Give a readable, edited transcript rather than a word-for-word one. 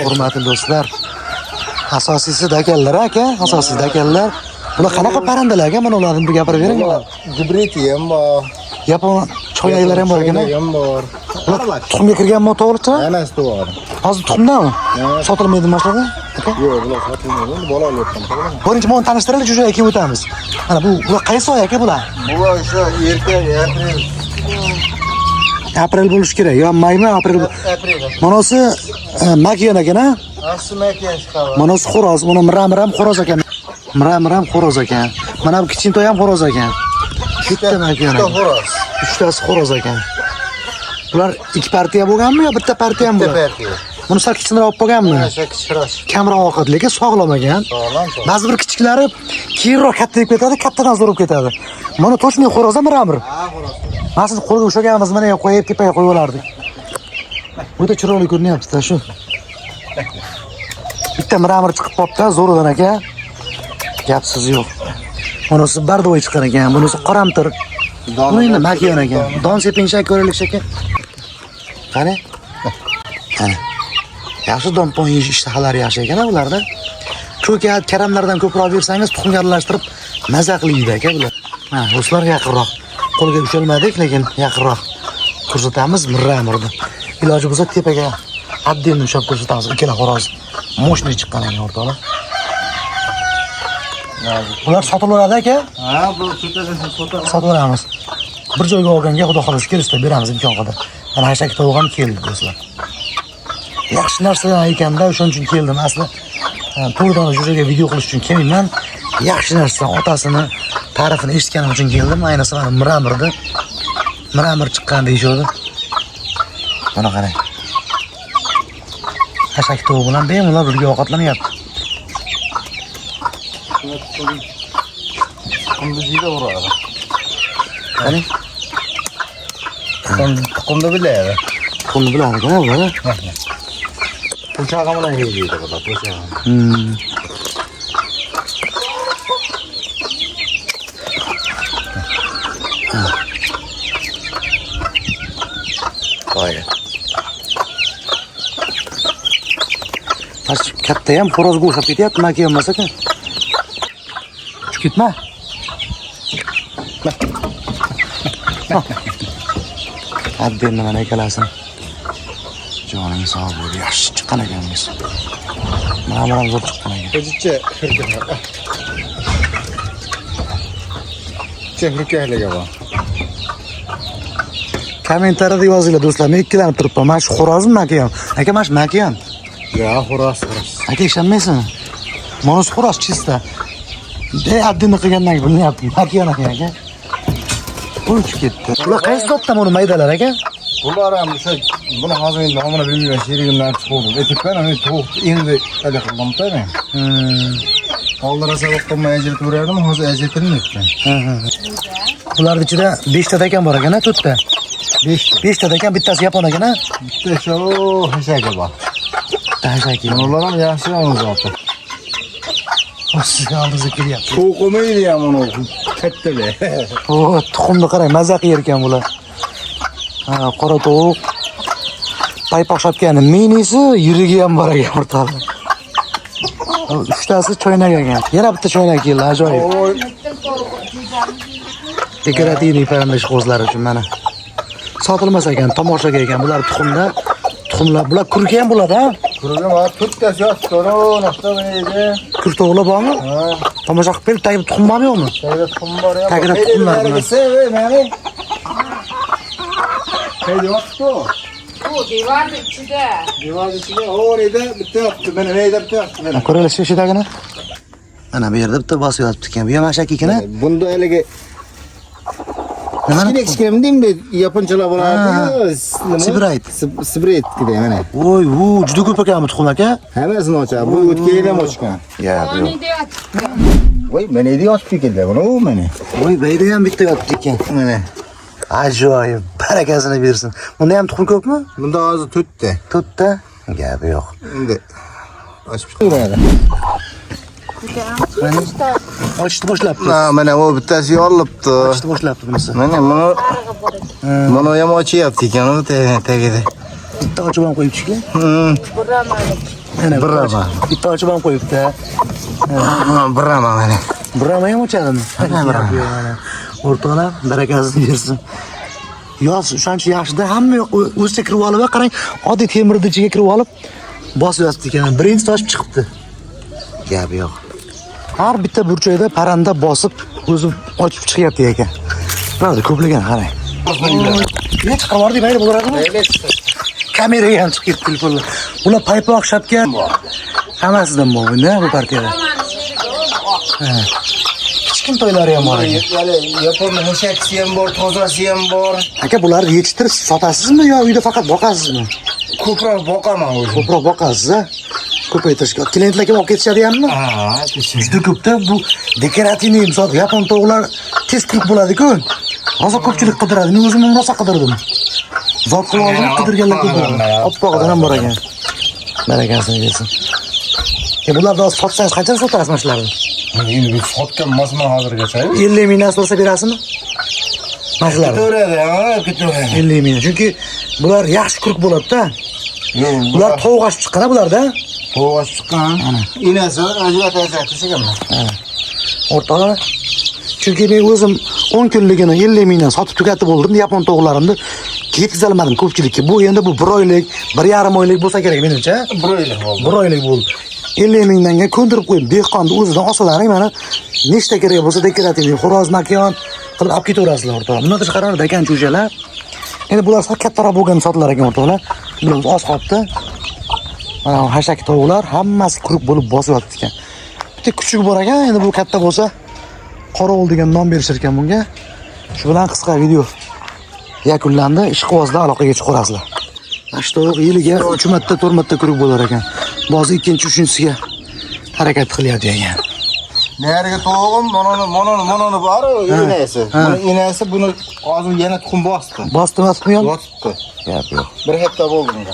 Hurmatli do'stlar. Asosiysi dakanlar aka, asosiysi dakanlar. Bular qanaqa parandalarga mana ularni bir gapirib bering mana. Gibrit ham bor. Yapon choyaklar ham bor ekan. Ham bor. Tuxumga kirganmi to'g'richa? Hammasi to'g'ri. Hozir tuxumdanmi? Sotilmaydi mashqada? Yo'q, bular sotilmaydi. Bola olyapman. Birinchi meni tanishtiraylik, joyga kelib o'tamiz. Mana bular qaysi oy aka bular? Bu o'sha erkak aprel. Aprel bo'lish kerak. Yo maymi, aprel. Aprel. Manasi makiyon ekan-a? Asli makiyon chiqadi. Manasi xo'roz, mana miram xo'roz ekan. Miram xo'roz ekan. Mana bu kichkintoy ham xo'roz ekan. Bitta makiyon. Bitta xo'roz. Uchtasi xo'roz ekan. Bular ikki partiya bo'lganmi yo bitta partiya ham Bitta bular? partiya. Buni sal kichikroq olib qo'yganmi? O'sha kichikroq. Kamroq ovqat, lekin sog'lom ekan. Sog'lom. Ba'zi bir kichiklari keyinroq kattayib ketadi, kattadan zo'rib ketadi. Mana to'chmay xo'roz ham miramir. Ha, xo'roz. Mana siz qo'lga ushlaganmiz, mana qo'yib tepaga qo'yib olardik. O'ta chiroyli ko'rinyapti-da shu. Bitta miramir chiqib qopti, zo'rdan aka. Gapsiz yo'q. Bunisi bardo'y chiqqan ekan, bunisi qoramtir. Bu endi makiyon ekan. Don sepincha ko'raylik shaka. Qani? Qani. Yaxshi don yeyish ishtahalari yaxshi ekan ularda. Ko'kat, karamlardan ko'proq bersangiz tuxumga aralashtirib maza qiladi aka bular. Ha, do'stlar yaqinroq. Qo'lga ushalmadik, lekin yaqinroq ko'rsatamiz miramirni. Iloji bo'lsa tepaga отдельно ushlab ko'rsatamiz. Ikkala xo'roz moshni chiqqan ekan o'rtoqlar. Ular sotiladi aka? Ha, bu Sotilamiz. Bir joyga olganga xudo xolisi kelishda beramiz imkon qadar. Mana hashak tovuq ham keldi do'stlar. Yaxshi narsa ekanda, o'shaning uchun keldim. Asli to'g'ridan joyga video qilish uchun kelmayman. Yaxshi narsa, otasini ta'rifini eshitganim uchun keldim. Ayniqsa mana miramir chiqqan deyishadi. Mana qarang. Hashak tovuq bilan bemalol birga ovqatlanyapti. Qunduzida uradi. Qani? Tuxumda biladi. Tuxumni biladi-ku ular. Po'chog'i bilan yeydi bular, po'chog'i. Qo'ya. Past katta ham xo'rozga o'xshab ketyapti, makiyon emas-ku. Ketma. Addenni mana ekalasin. Joning sog' bo'l, yaxshi chiqqan ekanmiz. Mana zo'r chiqqan ekan. O'zicha Chehrukalarga bor. Kommentariyada yozinglar do'stlar, men ikkilanib turibman. Mana shu xo'rozmi makiyon? Aka, mana shu makiyon. Ya, xo'roz. Aka, ishonmaysizmi? Mana shu xo'roz chista. Addenni qilgandan keyin bilmayaptim. Makiyon ekan aka. O'chib ketdi. Bular qaysi zotdan buni maydalar aka? Bular ham o'sha buni hozir endi nomini bilmayman, sherigimdan chiqdi. Etikdan men to'q endi hali qildim-da. Oldin sabab qilmay ajratib berardim, hozir ajratilmayapti. Bularning ichida 5 ta ekan bor ekan-a, 4 ta. 5 ta ekan, bittasi yapon ekan-a. Bitta shu hashaka bor. Hashaki. Ular ham yaxshi o'zoti. Sizga oldingizga kelyapti. To'qimaydi ham uni kattalar. O, tuxumni qarang, maza qiyerkan bular. Ha, qora tovuq. Paypoq shapkani minisi, yurigi ham bor ekan o'rtoqlar. 3tasi choynak ekan. Yana bitta choynak keldi, ajoyib. Dekorativniy parandash qo'zlari uchun mana. Sotilmas ekan, tomoshaga ekan. Bular tuxumlar, bular kurga ham bo'ladi-a? Kurga bor, to'rttasi yotdi, naqshda edi. Kur to'g'ri bormi? Ha. Tomosha qilib berib, tagida tuxum bormi yo'qmi? Tagida tuxum bor ham. Tagida tuxumlar bor. Mana. Qayda yotdi? Bu devorni ichida. Devorni ichida o'rida bitta yotdi. Mana neyda bitta yotdi. Mana. Ko'raylik shu ishidagini. Mana bu yerda bitta bosib yotibdi ekan. Bu ham hashak ekan-a? Bunda haligi kichkina deymi, yaponchalar bo'ladi. Sibirayt. Sibirayt deydi mana. Voy, juda ko'p ekan bu tuxum aka. Hammasini ochadi. Bu o'tgan yil ham ochgan. Ya, yo'q. Onida yotibdi. Voy, mana edi yotib keldi buni, mana. Voy, bu yerda ham bitta yotibdi ekan. Mana. Ajoyib. Barakasini bersin. Bunda ham tuxum ko'pmi? Bunda hozir 4 ta. 4 ta. Gapi yo'q. Endi ochib chiqadi. Ochishni boshlabdi. Mana bu bittasi yorilibdi. Ochishni boshlabdi bunisi. Mana buni ham ochyapti ekan, tagida. Bitta ochib ham qo'yibdi-ku. Buramalik. Mana Bir rama. Bitta ochib ham qo'yibdi. Bir rama mana. Bir rama ham ochadimi? O'rtoqlar, barakasini bersin. Yoz shuncha yaxshida hamma yoq o'zicha kirib olib, qarang, oddiy temirni ichiga kirib olib bosib yotibdi ekan. Birinchi toshib chiqibdi. Gap yo'q. Har bitta burchakda parranda bosib, o'zi ochib chiqyapti ekan. Pravda ko'plagan qarang. Ne chiqib bordi, mayli bo'ladimi? Kameraga ham chiqib ketdi telefonlar. Ular paypoq shapka hammasidan bor bunda bu partiyada. Hech kim to'ylari ham bor ekan. Yapon mushakisi ham bor, tozasi ham bor. Aka, bularni yetishtirib sotasizmi yo uyda faqat boqasizmi? Ko'proq boqaman o'zim. Ko'proq boqasiz, a? Ko'paytirishga. Klientlarga olib ketishadimi? Ha, Juda ko'pda bu dekorativniy misol yapon tovuqlar tez turib bo'ladi-ku. Hozir ko'pchilik qidiradi. Men o'zim rosa qidirdim. Zot qilib oldim, qidirganlar ko'p. Oppoqdan ham bor ekan. Barakasini bersin. Bularni hozir sotsangiz qanchaga sotasiz mana shularni? Endi biz sotgan emasman hozirgacha. 50 mingdan so'rasa berasizmi? Mana shularni. Ketaveradi. 50 ming. Chunki bular yaxshi quruq bo'ladi-da. Bular tovuq ochib chiqqan bularda. Tovuq chiqqan. Inasi ajratasiz O'rtoqlar. Chunki men o'zim 10 kunligini 50 mingdan sotib tugatib bo'ldim yapon tovuqlarimni. Yetkazolmadim ko'pchilikka. Bu endi bu 1 oylik, 1,5 oylik bo'lsa kerak menimcha. 1 oylik bo'ldi. 1 oylik bo'ldi. 50 mingdanga ko'ndirib qo'yib, dehqonni o'zidan olsalaring mana nechta kerak bo'lsa dekorativniy xo'roz makon qilib olib ketaverasizlar o'rtoqlar. Bundan tashqari dakan cho'jalar. Endi bular kattaroq bo'lgan sotilar ekan o'rtoqlar. Bular oz qolibdi. Mana hashak tovuqlar hammasi quruq bo'lib bosib yotibdi ekan. Bitta kuchuk bor ekan, endi bu katta bo'lsa qorovul degan nom berishar ekan bunga. Shu bilan qisqa video yakunlandi. Ishqibozlar aloqaga chiqib qo'rasizlar. Mana tovuq yiliga 3 marta, 4 marta quruq bo'lar ekan. Ba'zi ikkinchi, uchinchisiga harakat qilyapti ekan. Nariga tovuqim, mononi bor, inasi. Buni inasi buni hozir yana tuxum bosdi. Bosdi. Yotibdi. Gap yo'q. 1 hektar bo'ldi bunga.